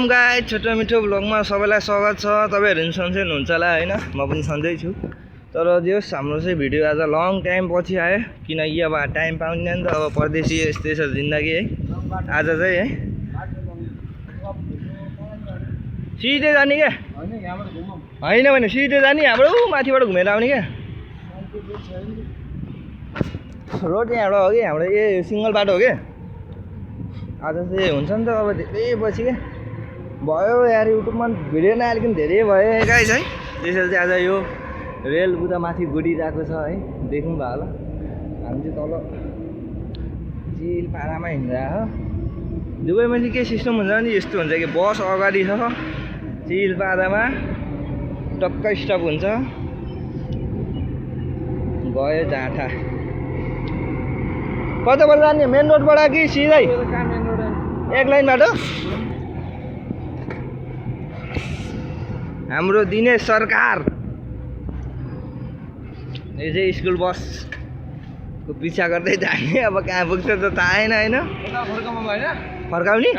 Welcome guys, छोटो मिठो ब्लगमा सबैलाई स्वागत छ। तपाईहरु पनि सन्चै हुनुहुन्छ होला हैन, म पनि सन्चै छु। तर जे होस् हाम्रो चाहिँ भिडियो आज लङ टाइम पछि आयो, किनकि अब टाइम पाउँदैन नि त, अब परदेशी यस्तै छ जिन्दगी है। आज चाहिँ है सिधै जाने के हैन भने सिधै जाने, हाम्रो माथिबाट घुमेर आउने के। रोड यहाँबाट हो कि हाम्रो ए सिंगल बाटो हो के। आज चाहिँ हुन्छ नि त, अब धेरै पछि के भयो यार, युट्युबमा भिडियो नहालिकन धेरै भयो गाइस है। त्यसैले चाहिँ आज यो रेल उता माथि गुडिरहेको छ है, देख्नु भयो होला। हामी चाहिँ तल चिल पारामा हिँडिरहेको हो। दुबईमा चाहिँ के सिस्टम हुन्छ भने यस्तो हुन्छ कि बस अगाडि छ, चिल पारामा टक्क स्टप हुन्छ, गयो जाँठा। कताबाट जाने, मेन रोडबाट कि सिधै एक लाइन बाटो? हाम्रो दिनेश सरकार यो चाहिँ स्कुल बसको पिछा गर्दै जाने। अब कहाँ पुग्छ त थाहा छैन होइन, फर्काउने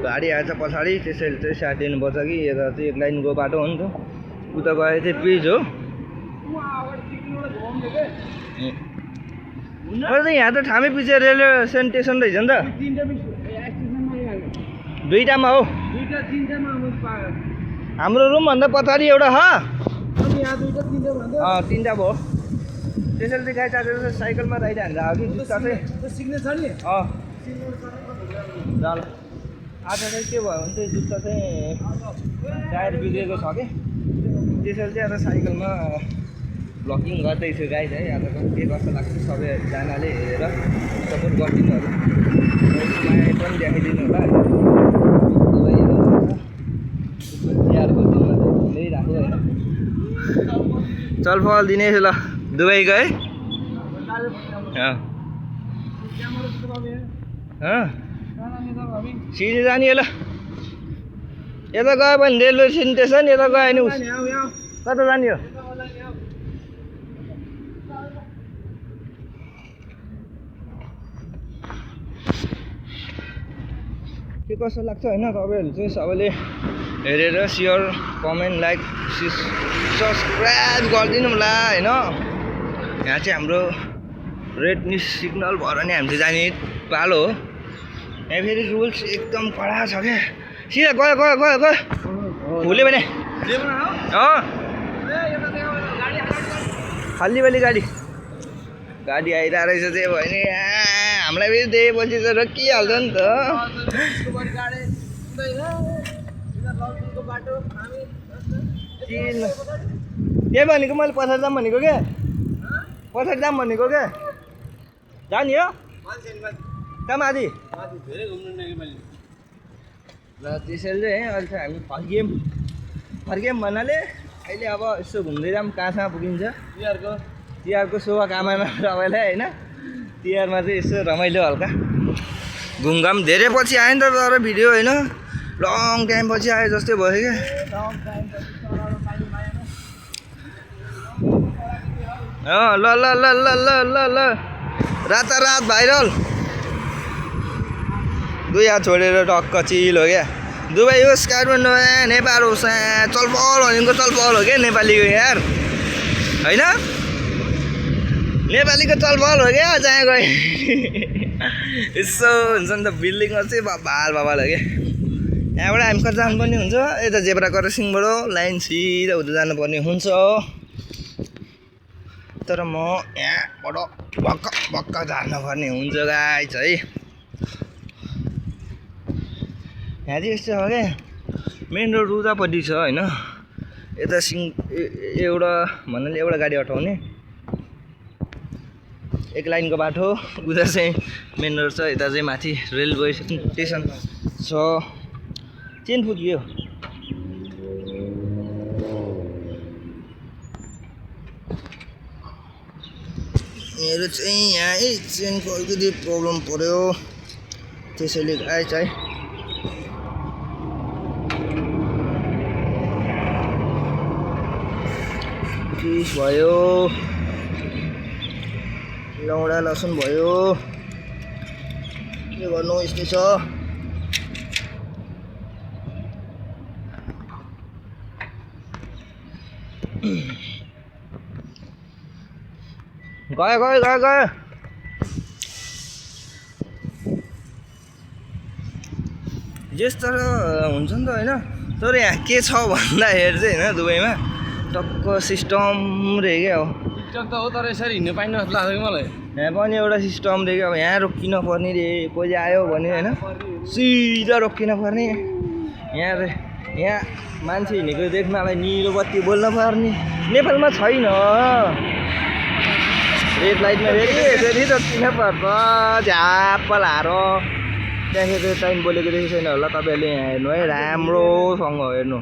गाडी आएछ पछाडि, त्यसैले चाहिँ साटिदिनुपर्छ कि यता चाहिँ एक लाइनको बाटो हो नि त। उता गए चाहिँ पिच हो। यहाँ त ठामै पछि रेलवे स्टेसन रहेछ नि त, दुईटामा हो। हाम्रो रुमभन्दा पछाडि एउटा छ, तिनवटा भयो। त्यसैले चाहिँ गाडी चार्जेर साइकलमा राइड हानेर आयो कि जुत्ता चाहिँ ल। आज चाहिँ के भयो भने चाहिँ जुत्ता चाहिँ टायर बिग्रेको छ कि, त्यसैले चाहिँ आज साइकलमा ब्लगिङ गर्दैछु गाइस है। आज के कस्तो लाग्छ सबैजनाले हेरेर सपोर्ट गरिदिनु होला, माया पनि देखाइदिनु होला। तिहारको दिनमा चाहिँ ल्याइरहेको होइन, चलफल दिने ल दुबई गए सिधै जाने ल। यता गयो भने रेलवे स्टेसन, यता गयो भने कता जाने हो? के कस्तो लाग्छ होइन, तपाईँहरू चाहिँ सबैले हेरेर सेयर कमेन्ट लाइक सब्सक्राइब गरिदिनु होला होइन। यहाँ चाहिँ हाम्रो रेड सिग्नल भएर नि हामी चाहिँ जाने पालो हो। यहाँ फेरि रुल्स एकदम कडा छ क्या। सिधा गयो गयो गयो गयो भुल्यो भने खाली बेली गाडी आइरहेको रहेछ। त्यही भयो नि हामीलाई फेरि दिएपछि त रोकिहाल्छ नि त। त्यही भनेको मैले पछाडि जाऊँ भनेको क्या, पछाडि जाऊँ भनेको क्या। जाने हो कहाँ माथि ल। त्यसैले चाहिँ अहिले चाहिँ हामी फर्क्यौँ भन्नाले अहिले अब यसो घुम्दै जाऊँ, कहाँसम्म पुगिन्छ। तिहारको शुभकामना सबैलाई होइन। तिहारमा चाहिँ यसो रमाइलो हल्का घुमघाम धेरै पछि आयो नि त, तर भिडियो होइन लङ टाइम पछि आयो जस्तै भयो क्या। ल ल ल ल ल ल ल रातारात भाइरल दुई हात छोडेर टक्क चिल हो क्या। दुबई होस् काठमाडौँ नेपाल होस्, चलपल भनेको चलपल हो क्या नेपालीको यार होइन, नेपालीको चलपल हो क्या। जहाँ गए यसो हुन्छ नि त, बिल्डिङमा चाहिँ बाल बाबाल हो क्या। यहाँबाट हामी कता जानुपर्ने हुन्छ, यता जेब्रा क्रसिङबाट लाइन सिधा उता जानुपर्ने हुन्छ। तर म यहाँबाट भक्क जानुपर्ने हुन्छ गाइस है। यहाँ चाहिँ यस्तो छ क्या, मेन रोड उतापट्टि छ होइन। यता एउटा भन्नाले एउटा गाडी हटाउने एक लाइनको बाटो, उता चाहिँ मेन रोड छ, यता चाहिँ माथि रेलवे स्टेसन छ। चेन पुग्यो मेरो चाहिँ यहाँ है, चेनको अलिकति प्रब्लम पर्यो, त्यसैले गाइस है। फिस भयो, लौडा लसुन भयो, के गर्नु यस्तै छ। गयो गयो गयो गयो यस तर हुन्छ नि त होइन तर यहाँ के छ भन्दाखेरि चाहिँ होइन दुबईमा टक्क सिस्टम रे क्या हो टिकटक त हो तर यसरी हिँड्नु पाइन्न जस्तो लाग्छ कि मलाई यहाँ पनि एउटा सिस्टम रे क्या अब यहाँ रोकिन पर्ने रे कोही आयो भने होइन सिधा रोकिन पर्ने यहाँ मान्छे हिँडेको देख्नलाई निलो बत्ती बोल्न पर्ने नेपालमा छैन रेड लाइटमा फेरि रोकिन पर्छ झ्याप्प लाएर त्यहाँखेरि टाइम बोलेको देखेको छैन होला तपाईँहरूले यहाँ हेर्नु है राम्रोसँग हेर्नु